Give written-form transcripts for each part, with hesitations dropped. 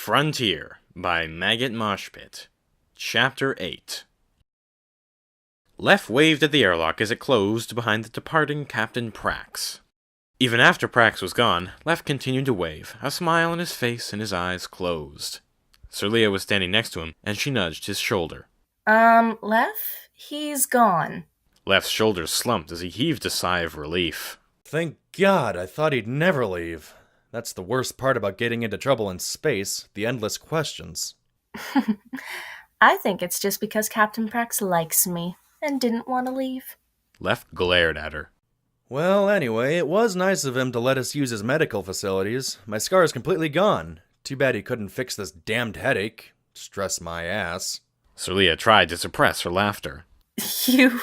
Frontier by Maggot Moshpit. Chapter 8. Lef waved at the airlock as it closed behind the departing Captain Prax. Even after Prax was gone, Lef continued to wave, a smile on his face and his eyes closed. Sirlia was standing next to him, and she nudged his shoulder. Lef? He's gone. Lef's shoulders slumped as he heaved a sigh of relief. Thank God, I thought he'd never leave. That's the worst part about getting into trouble in space, the endless questions. I think it's just because Captain Prax likes me and didn't want to leave. Lef glared at her. Well, anyway, it was nice of him to let us use his medical facilities. My scar is completely gone. Too bad he couldn't fix this damned headache. Stress my ass. Sirlia tried to suppress her laughter. You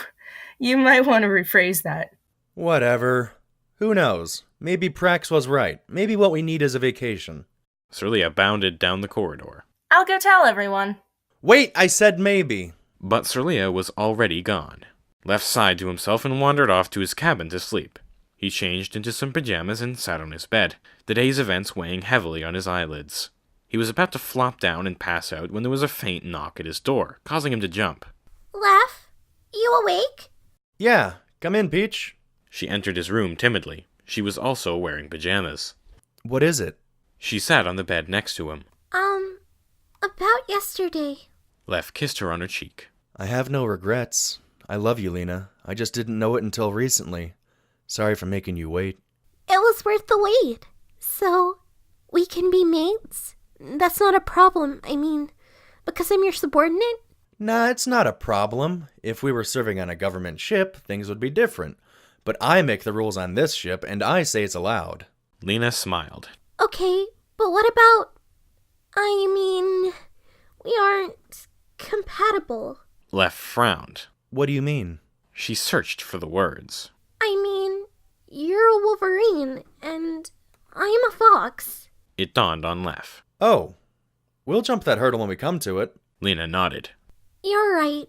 might want to rephrase that. Whatever. Who knows? Maybe Prax was right. Maybe what we need is a vacation. Sirlia bounded down the corridor. I'll go tell everyone. Wait, I said maybe. But Sirlia was already gone. Lef sighed to himself and wandered off to his cabin to sleep. He changed into some pajamas and sat on his bed, the day's events weighing heavily on his eyelids. He was about to flop down and pass out when there was a faint knock at his door, causing him to jump. Lef, you awake? Yeah, come in, Peach. She entered his room timidly. She was also wearing pajamas. What is it? She sat on the bed next to him. About yesterday. Lef kissed her on her cheek. I have no regrets. I love you, Lena. I just didn't know it until recently. Sorry for making you wait. It was worth the wait. So, we can be mates? That's not a problem. I mean, because I'm your subordinate? Nah, it's not a problem. If we were serving on a government ship, things would be different. But I make the rules on this ship, and I say it's allowed. Lena smiled. Okay, but what about... we aren't compatible. Lef frowned. What do you mean? She searched for the words. You're a Wolverine, and I'm a fox. It dawned on Lef. Oh, we'll jump that hurdle when we come to it. Lena nodded. You're right.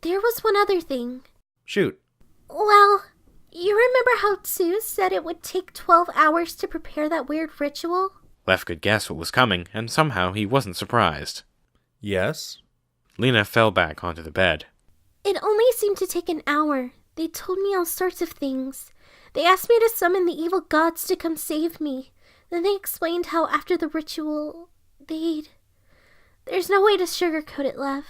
There was one other thing. Shoot. Well, you remember how Sue said it would take 12 hours to prepare that weird ritual? Lef could guess what was coming, and somehow he wasn't surprised. Yes? Lena fell back onto the bed. It only seemed to take an hour. They told me all sorts of things. They asked me to summon the evil gods to come save me. Then they explained how after the ritual, There's no way to sugarcoat it, Lef.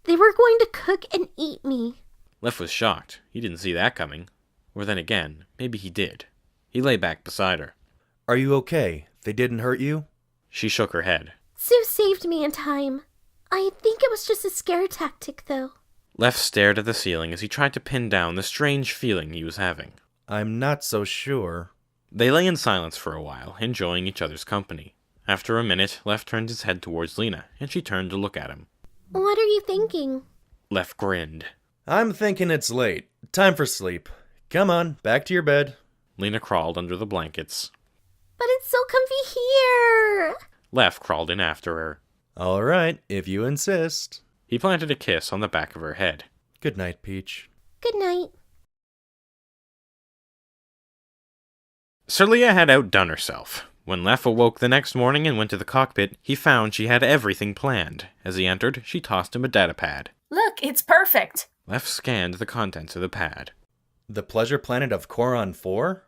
They were going to cook and eat me. Lef was shocked. He didn't see that coming. Or then again, maybe he did. He lay back beside her. Are you okay? They didn't hurt you? She shook her head. Sue saved me in time. I think it was just a scare tactic, though. Lef stared at the ceiling as he tried to pin down the strange feeling he was having. I'm not so sure. They lay in silence for a while, enjoying each other's company. After a minute, Lef turned his head towards Lena, and she turned to look at him. What are you thinking? Lef grinned. I'm thinking it's late. Time for sleep. Come on, back to your bed. Lena crawled under the blankets. But it's so comfy here! Lef crawled in after her. All right, if you insist. He planted a kiss on the back of her head. Good night, Peach. Good night. Sirlia had outdone herself. When Lef awoke the next morning and went to the cockpit, he found she had everything planned. As he entered, she tossed him a data pad. Look, it's perfect. Lef scanned the contents of the pad. The pleasure planet of Coron 4?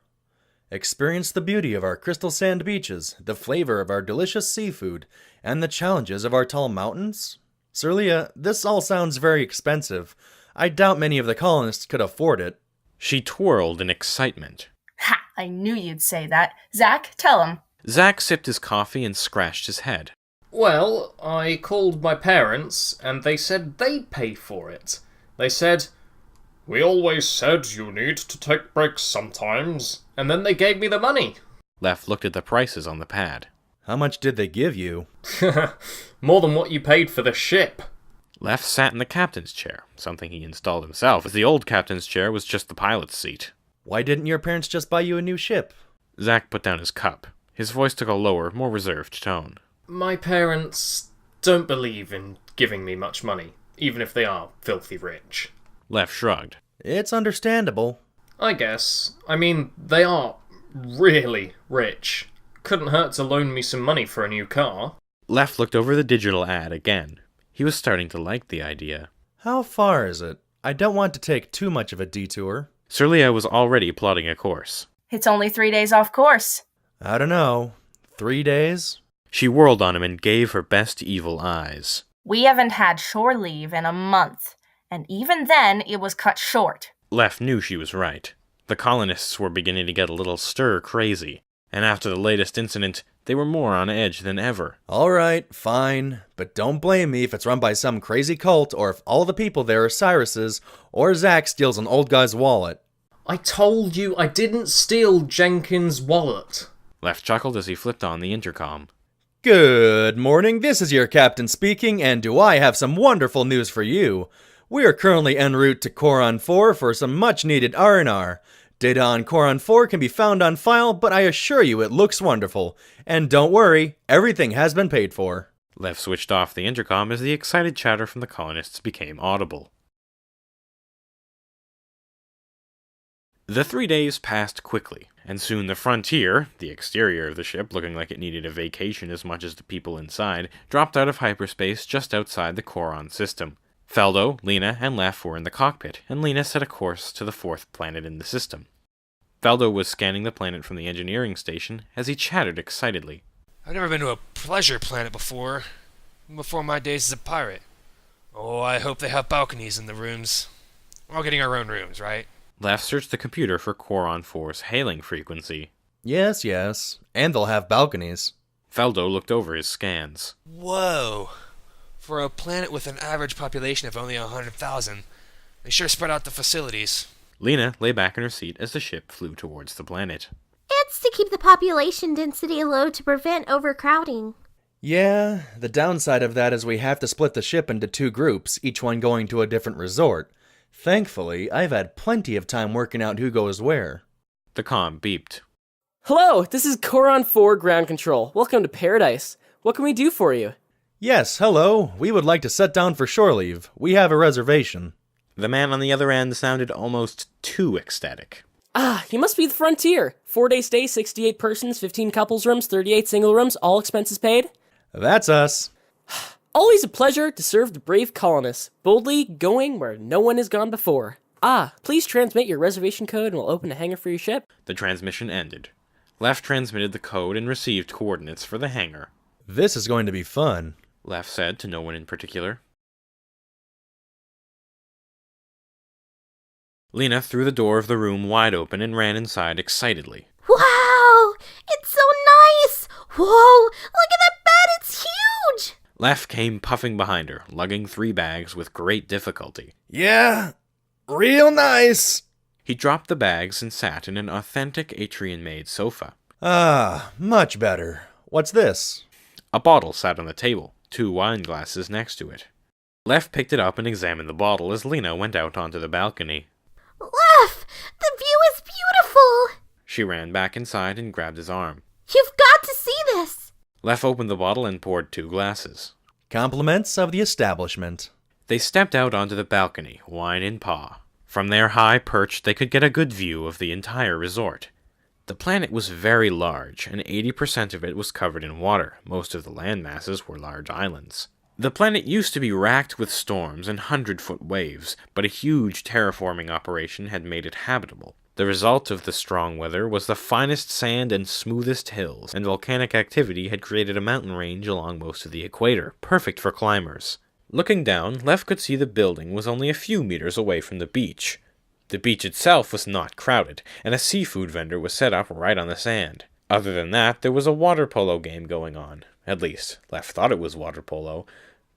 Experience the beauty of our crystal sand beaches, the flavor of our delicious seafood, and the challenges of our tall mountains? Sirlia, this all sounds very expensive. I doubt many of the colonists could afford it. She twirled in excitement. Ha! I knew you'd say that. Zach, tell him. Zach sipped his coffee and scratched his head. Well, I called my parents, and they said they'd pay for it. They said, "We always said you need to take breaks sometimes," and then they gave me the money. Lef looked at the prices on the pad. How much did they give you? More than what you paid for the ship. Lef sat in the captain's chair, something he installed himself, as the old captain's chair was just the pilot's seat. Why didn't your parents just buy you a new ship? Zach put down his cup. His voice took a lower, more reserved tone. My parents don't believe in giving me much money, even if they are filthy rich. Lef shrugged. It's understandable. I guess. They are really rich. Couldn't hurt to loan me some money for a new car. Lef looked over the digital ad again. He was starting to like the idea. How far is it? I don't want to take too much of a detour. Sirlia was already plotting a course. It's only 3 days off course. I don't know. 3 days? She whirled on him and gave her best evil eyes. We haven't had shore leave in a month, and even then it was cut short. Lef knew she was right. The colonists were beginning to get a little stir-crazy, and after the latest incident, they were more on edge than ever. All right, fine. But don't blame me if it's run by some crazy cult, or if all the people there are Cyrus's, or Zack steals an old guy's wallet. I told you I didn't steal Jenkins' wallet. Lef chuckled as he flipped on the intercom. Good morning, this is your captain speaking, and do I have some wonderful news for you. We are currently en route to Coron 4 for some much-needed R&R. Data on Coron 4 can be found on file, but I assure you it looks wonderful. And don't worry, everything has been paid for. Lef switched off the intercom as the excited chatter from the colonists became audible. The 3 days passed quickly, and soon the Frontier, the exterior of the ship looking like it needed a vacation as much as the people inside, dropped out of hyperspace just outside the Coron system. Feldo, Lena, and Lef were in the cockpit, and Lena set a course to the 4th planet in the system. Feldo was scanning the planet from the engineering station as he chattered excitedly. I've never been to a pleasure planet before my days as a pirate. Oh, I hope they have balconies in the rooms. We're all getting our own rooms, right? Lef searched the computer for Coron 4's hailing frequency. Yes, and they'll have balconies. Feldo looked over his scans. Whoa! For a planet with an average population of only 100,000, they sure spread out the facilities. Lena lay back in her seat as the ship flew towards the planet. It's to keep the population density low to prevent overcrowding. Yeah, the downside of that is we have to split the ship into 2 groups, each one going to a different resort. Thankfully, I've had plenty of time working out who goes where. The comm beeped. Hello, this is Coron 4 Ground Control. Welcome to Paradise. What can we do for you? Yes, hello. We would like to set down for shore leave. We have a reservation. The man on the other end sounded almost too ecstatic. Ah, you must be the Frontier. 4-day stay, 68 persons, 15 couples rooms, 38 single rooms, all expenses paid. That's us. Always a pleasure to serve the brave colonists, boldly going where no one has gone before. Ah, please transmit your reservation code and we'll open a hangar for your ship. The transmission ended. Lef transmitted the code and received coordinates for the hangar. This is going to be fun. Lef said to no one in particular. Lena threw the door of the room wide open and ran inside excitedly. Wow! It's so nice! Whoa! Look at that bed! It's huge! Lef came puffing behind her, lugging 3 bags with great difficulty. Yeah, real nice. He dropped the bags and sat in an authentic Atrian-made sofa. Ah, much better. What's this? A bottle sat on the table, 2 wine glasses next to it. Lef picked it up and examined the bottle as Lena went out onto the balcony. Lef! The view is beautiful! She ran back inside and grabbed his arm. You've got to see this! Lef opened the bottle and poured 2 glasses. Compliments of the establishment. They stepped out onto the balcony, wine in paw. From their high perch, they could get a good view of the entire resort. The planet was very large, and 80% of it was covered in water. Most of the land masses were large islands. The planet used to be racked with storms and 100-foot waves, but a huge terraforming operation had made it habitable. The result of the strong weather was the finest sand and smoothest hills, and volcanic activity had created a mountain range along most of the equator, perfect for climbers. Looking down, Lef could see the building was only a few meters away from the beach. The beach itself was not crowded, and a seafood vendor was set up right on the sand. Other than that, there was a water polo game going on. At least, Lef thought it was water polo.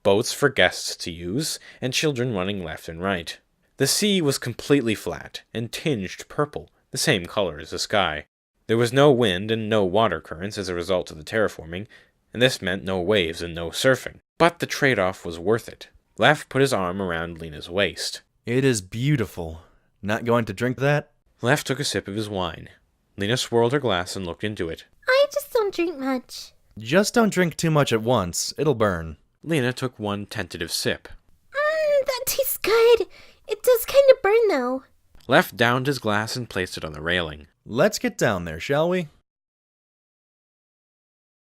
Boats for guests to use, and children running left and right. The sea was completely flat, and tinged purple, the same color as the sky. There was no wind and no water currents as a result of the terraforming, and this meant no waves and no surfing. But the trade-off was worth it. Lef put his arm around Lena's waist. It is beautiful. Not going to drink that? Lef took a sip of his wine. Lena swirled her glass and looked into it. I just don't drink much. Just don't drink too much at once. It'll burn. Lena took one tentative sip. That tastes good. It does kind of burn, though. Lef downed his glass and placed it on the railing. Let's get down there, shall we?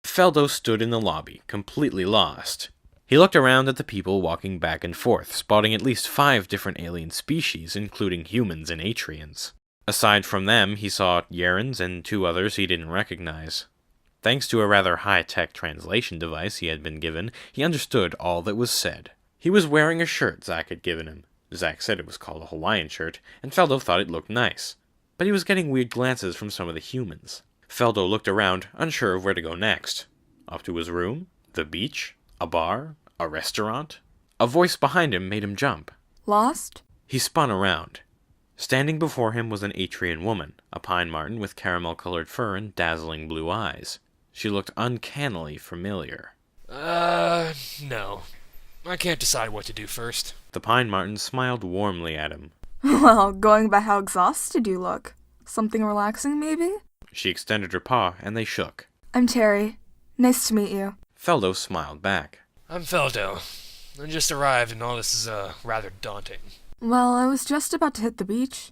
Feldo stood in the lobby, completely lost. He looked around at the people walking back and forth, spotting at least 5 different alien species, including humans and Atrians. Aside from them, he saw Yarans and 2 others he didn't recognize. Thanks to a rather high-tech translation device he had been given, he understood all that was said. He was wearing a shirt Zack had given him. Zack said it was called a Hawaiian shirt, and Feldo thought it looked nice. But he was getting weird glances from some of the humans. Feldo looked around, unsure of where to go next. Up to his room? The beach? A bar? A restaurant? A voice behind him made him jump. Lost? He spun around. Standing before him was an Atrian woman, a pine marten with caramel-colored fur and dazzling blue eyes. She looked uncannily familiar. No. I can't decide what to do first. The pine marten smiled warmly at him. Well, going by how exhausted you look. Something relaxing, maybe? She extended her paw, and they shook. I'm Terry. Nice to meet you. Feldo smiled back. I'm Feldo. I just arrived and all this is, rather daunting. Well, I was just about to hit the beach.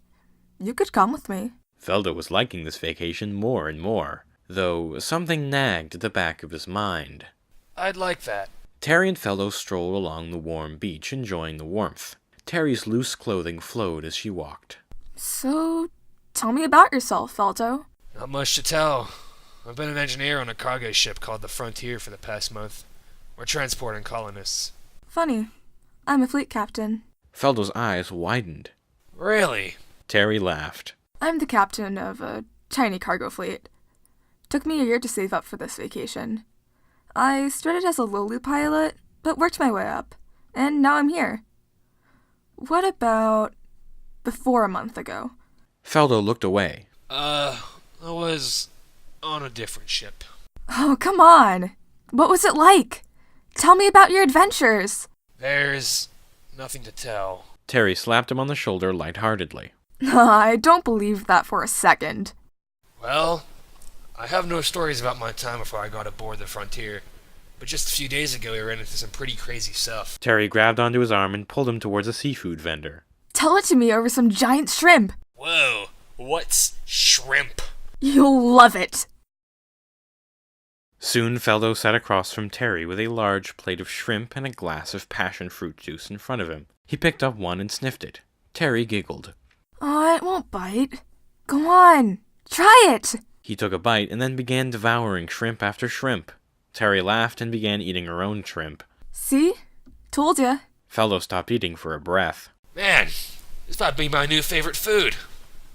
You could come with me. Feldo was liking this vacation more and more, though something nagged at the back of his mind. I'd like that. Terry and Feldo strolled along the warm beach, enjoying the warmth. Terry's loose clothing flowed as she walked. So, tell me about yourself, Feldo. Not much to tell. I've been an engineer on a cargo ship called the Frontier for the past month. We're transporting colonists. Funny. I'm a fleet captain. Feldo's eyes widened. Really? Terry laughed. I'm the captain of a tiny cargo fleet. Took me a year to save up for this vacation. I started as a lowly pilot, but worked my way up, and now I'm here. What about before a month ago? Feldo looked away. I was on a different ship. Oh, come on! What was it like? Tell me about your adventures! There's nothing to tell. Terry slapped him on the shoulder lightheartedly. I don't believe that for a second. Well, I have no stories about my time before I got aboard the Frontier, but just a few days ago we ran into some pretty crazy stuff. Terry grabbed onto his arm and pulled him towards a seafood vendor. Tell it to me over some giant shrimp! Whoa, what's shrimp? You'll love it! Soon Feldo sat across from Terry with a large plate of shrimp and a glass of passion fruit juice in front of him. He picked up one and sniffed it. Terry giggled. Oh, it won't bite. Go on, try it! He took a bite and then began devouring shrimp after shrimp. Terry laughed and began eating her own shrimp. See? Told ya. Feldo stopped eating for a breath. Man, this might be my new favorite food.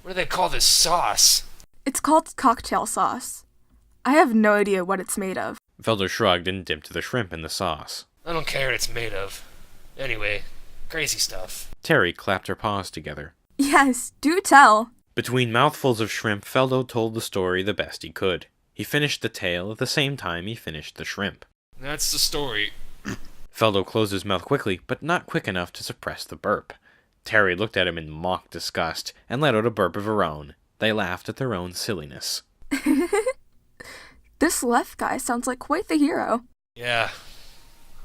What do they call this sauce? It's called cocktail sauce. I have no idea what it's made of. Feldo shrugged and dipped the shrimp in the sauce. I don't care what it's made of. Anyway, crazy stuff. Terry clapped her paws together. Yes, do tell. Between mouthfuls of shrimp, Feldo told the story the best he could. He finished the tale at the same time he finished the shrimp. That's the story. Feldo closed his mouth quickly, but not quick enough to suppress the burp. Terry looked at him in mock disgust and let out a burp of her own. They laughed at their own silliness. This left guy sounds like quite the hero. Yeah.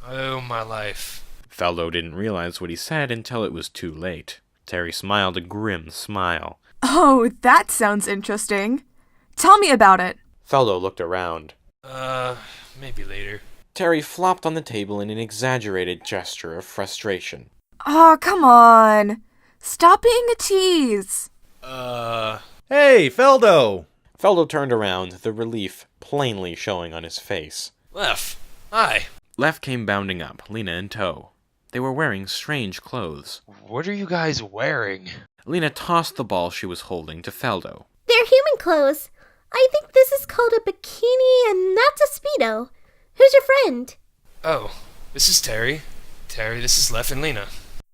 Oh, my life. Feldo didn't realize what he said until it was too late. Terry smiled a grim smile. Oh, that sounds interesting. Tell me about it. Feldo looked around. Maybe later. Terry flopped on the table in an exaggerated gesture of frustration. Oh, come on. Stop being a tease. Hey, Feldo! Feldo turned around, the relief plainly showing on his face. Lef, hi. Lef came bounding up, Lena in tow. They were wearing strange clothes. What are you guys wearing? Lena tossed the ball she was holding to Feldo. They're human clothes. I think this is called a bikini and that's a Speedo. Who's your friend? Oh, this is Terry. Terry, this is Lef and Lena.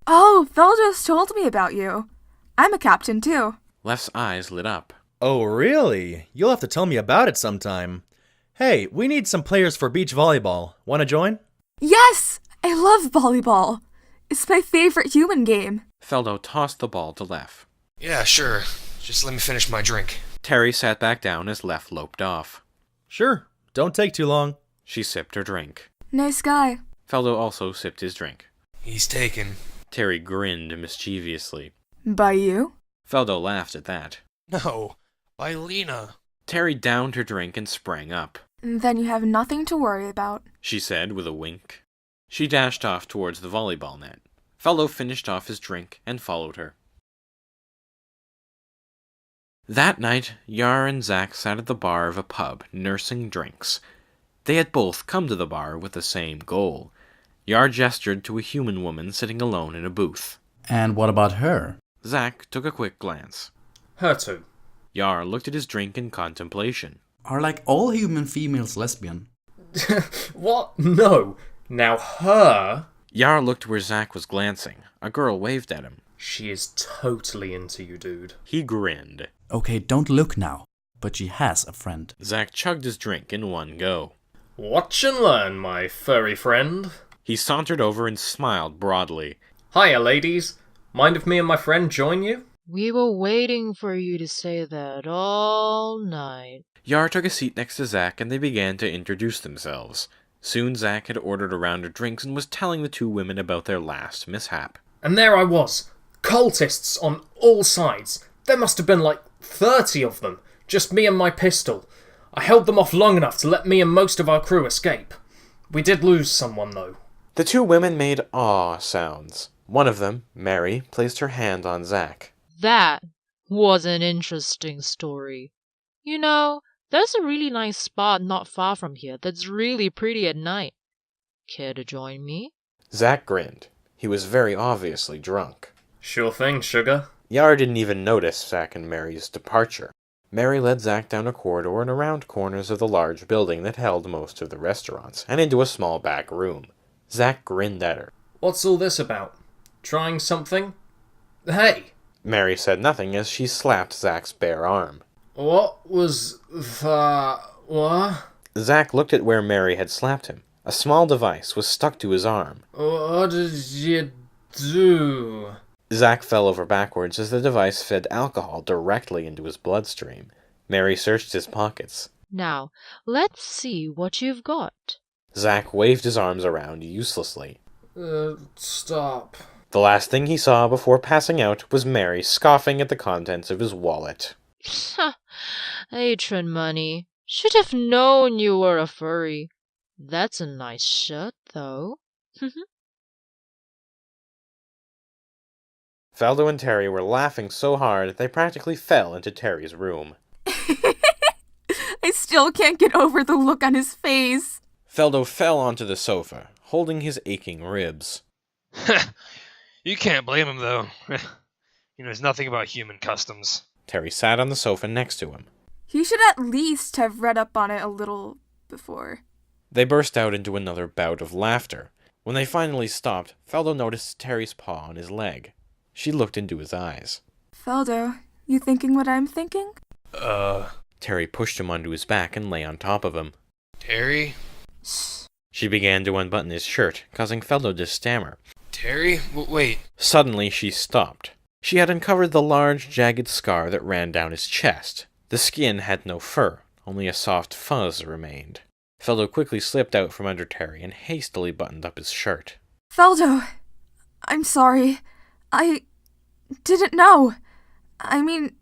Oh, Phil just told me about you. I'm a captain, too. Lef's eyes lit up. Oh, really? You'll have to tell me about it sometime. Hey, we need some players for beach volleyball. Want to join? Yes! I love volleyball. It's my favorite human game. Feldo tossed the ball to Lef. Yeah, sure. Just let me finish my drink. Terry sat back down as Lef loped off. Sure. Don't take too long. She sipped her drink. Nice guy. Feldo also sipped his drink. He's taken. Terry grinned mischievously. By you? Feldo laughed at that. No, by Lena. Terry downed her drink and sprang up. Then you have nothing to worry about, she said with a wink. She dashed off towards the volleyball net. Fellow finished off his drink and followed her. That night, Yar and Zack sat at the bar of a pub, nursing drinks. They had both come to the bar with the same goal. Yar gestured to a human woman sitting alone in a booth. And what about her? Zack took a quick glance. Her too. Yar looked at his drink in contemplation. Are like all human females lesbian? What? No. Now her... Yar looked where Zack was glancing. A girl waved at him. She is totally into you, dude. He grinned. Okay, don't look now. But she has a friend. Zack chugged his drink in one go. Watch and learn, my furry friend. He sauntered over and smiled broadly. Hiya, ladies. Mind if me and my friend join you? We were waiting for you to say that all night. Yar took a seat next to Zack and they began to introduce themselves. Soon Zack had ordered a round of drinks and was telling the two women about their last mishap. And there I was. Cultists on all sides. There must have been like 30 of them. Just me and my pistol. I held them off long enough to let me and most of our crew escape. We did lose someone, though. The two women made awe sounds. One of them, Mary, placed her hand on Zack. That was an interesting story. You know, there's a really nice spot not far from here that's really pretty at night. Care to join me? Zack grinned. He was very obviously drunk. Sure thing, sugar. Yar didn't even notice Zack and Mary's departure. Mary led Zack down a corridor and around corners of the large building that held most of the restaurants, and into a small back room. Zack grinned at her. What's all this about? Trying something? Hey! Mary said nothing as she slapped Zack's bare arm. What was the... what? Zack looked at where Mary had slapped him. A small device was stuck to his arm. What did you do? Zack fell over backwards as the device fed alcohol directly into his bloodstream. Mary searched his pockets. Now, let's see what you've got. Zack waved his arms around uselessly. Stop. The last thing he saw before passing out was Mary scoffing at the contents of his wallet. Patron money. Should have known you were a furry. That's a nice shirt, though. Faldo and Terry were laughing so hard they practically fell into Terry's room. I still can't get over the look on his face. Faldo fell onto the sofa, holding his aching ribs. You can't blame him, though. He knows nothing about human customs. Terry sat on the sofa next to him. He should at least have read up on it a little before. They burst out into another bout of laughter. When they finally stopped, Faldo noticed Terry's paw on his leg. She looked into his eyes. Faldo, you thinking what I'm thinking? Terry pushed him onto his back and lay on top of him. Terry? She began to unbutton his shirt, causing Faldo to stammer. Terry? Wait. Suddenly she stopped. She had uncovered the large, jagged scar that ran down his chest. The skin had no fur, only a soft fuzz remained. Faldo quickly slipped out from under Terry and hastily buttoned up his shirt. Faldo, I'm sorry. I didn't know. I mean,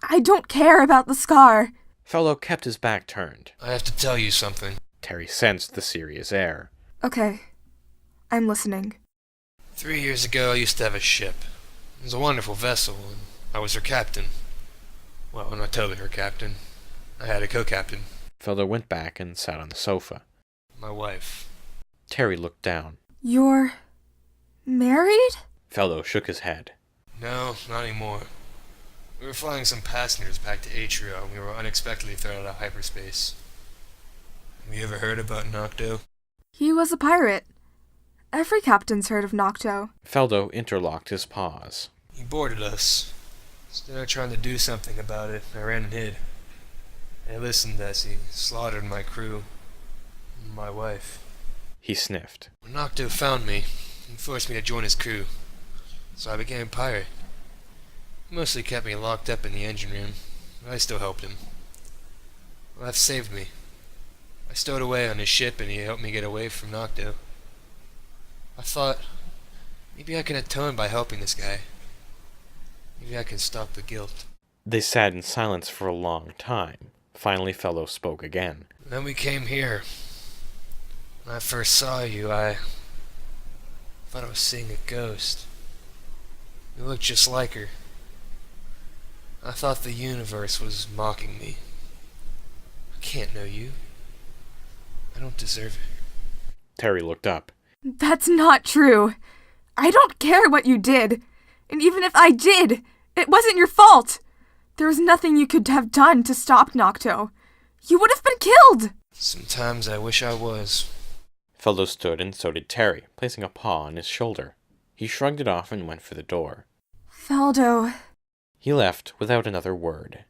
I don't care about the scar. Faldo kept his back turned. I have to tell you something. Terry sensed the serious air. Okay, I'm listening. 3 years ago, I used to have a ship. It was a wonderful vessel, and I was her captain. Well, not totally her captain. I had a co-captain. Faldo went back and sat on the sofa. My wife. Terry looked down. You're married? Faldo shook his head. No, not anymore. We were flying some passengers back to Atrio, and we were unexpectedly thrown out of hyperspace. Have you ever heard about Nocto? He was a pirate. Every captain's heard of Nocto. Faldo interlocked his paws. He boarded us. Instead of trying to do something about it, I ran and hid. I listened as he slaughtered my crew, and my wife. He sniffed. When Nocto found me, he forced me to join his crew, so I became a pirate. He mostly kept me locked up in the engine room, but I still helped him. Life saved me. I stowed away on his ship and he helped me get away from Nocto. I thought, maybe I can atone by helping this guy. Maybe I can stop the guilt. They sat in silence for a long time. Finally, Faldo spoke again. Then we came here. When I first saw you, I thought I was seeing a ghost. You looked just like her. I thought the universe was mocking me. I can't know you. I don't deserve it. Terry looked up. That's not true. I don't care what you did. And even if I did, it wasn't your fault. There was nothing you could have done to stop Nocto. You would have been killed. Sometimes I wish I was. Feldo stood, and so did Terry, placing a paw on his shoulder. He shrugged it off and went for the door. Feldo. He left without another word.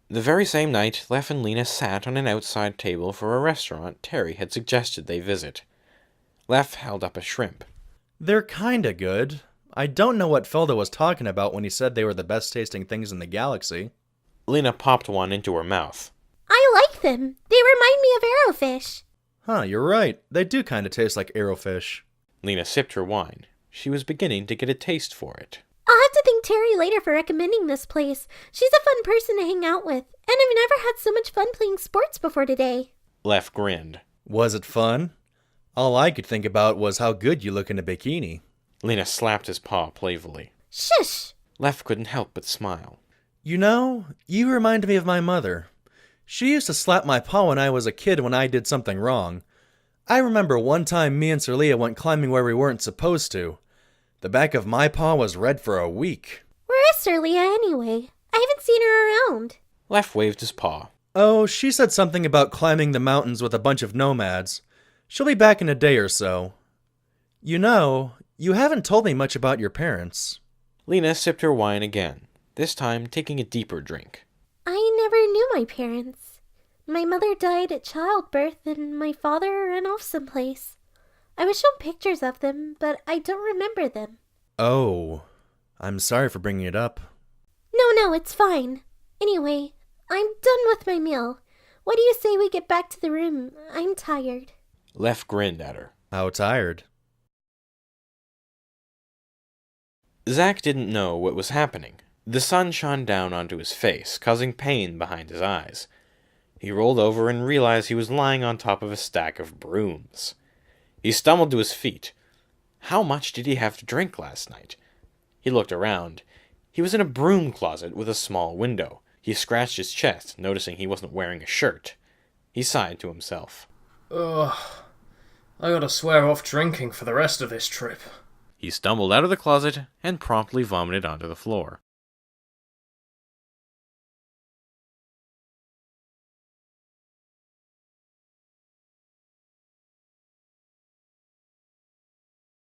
The very same night, Lef and Lena sat on an outside table for a restaurant Terry had suggested they visit. Lef held up a shrimp. They're kinda good. I don't know what Feldo was talking about when he said they were the best tasting things in the galaxy. Lena popped one into her mouth. I like them. They remind me of arrowfish. Huh, you're right. They do kinda taste like arrowfish. Lena sipped her wine. She was beginning to get a taste for it. I'll have to thank Terry later for recommending this place. She's a fun person to hang out with, and I've never had so much fun playing sports before today. Lef grinned. Was it fun? All I could think about was how good you look in a bikini. Lena slapped his paw playfully. Shush! Lef couldn't help but smile. You know, you remind me of my mother. She used to slap my paw when I was a kid when I did something wrong. I remember one time me and Sirlia went climbing where we weren't supposed to. The back of my paw was red for a week. Where is Sirlia anyway? I haven't seen her around. Lef waved his paw. Oh, she said something about climbing the mountains with a bunch of nomads. She'll be back in a day or so. You know, you haven't told me much about your parents. Lena sipped her wine again, this time taking a deeper drink. I never knew my parents. My mother died at childbirth, and my father ran off someplace. I was shown pictures of them, but I don't remember them. Oh, I'm sorry for bringing it up. No, it's fine. Anyway, I'm done with my meal. What do you say we get back to the room? I'm tired. Lef grinned at her. How tired? Zack didn't know what was happening. The sun shone down onto his face, causing pain behind his eyes. He rolled over and realized he was lying on top of a stack of brooms. He stumbled to his feet. How much did he have to drink last night? He looked around. He was in a broom closet with a small window. He scratched his chest, noticing he wasn't wearing a shirt. He sighed to himself. Ugh. I gotta swear off drinking for the rest of this trip. He stumbled out of the closet and promptly vomited onto the floor.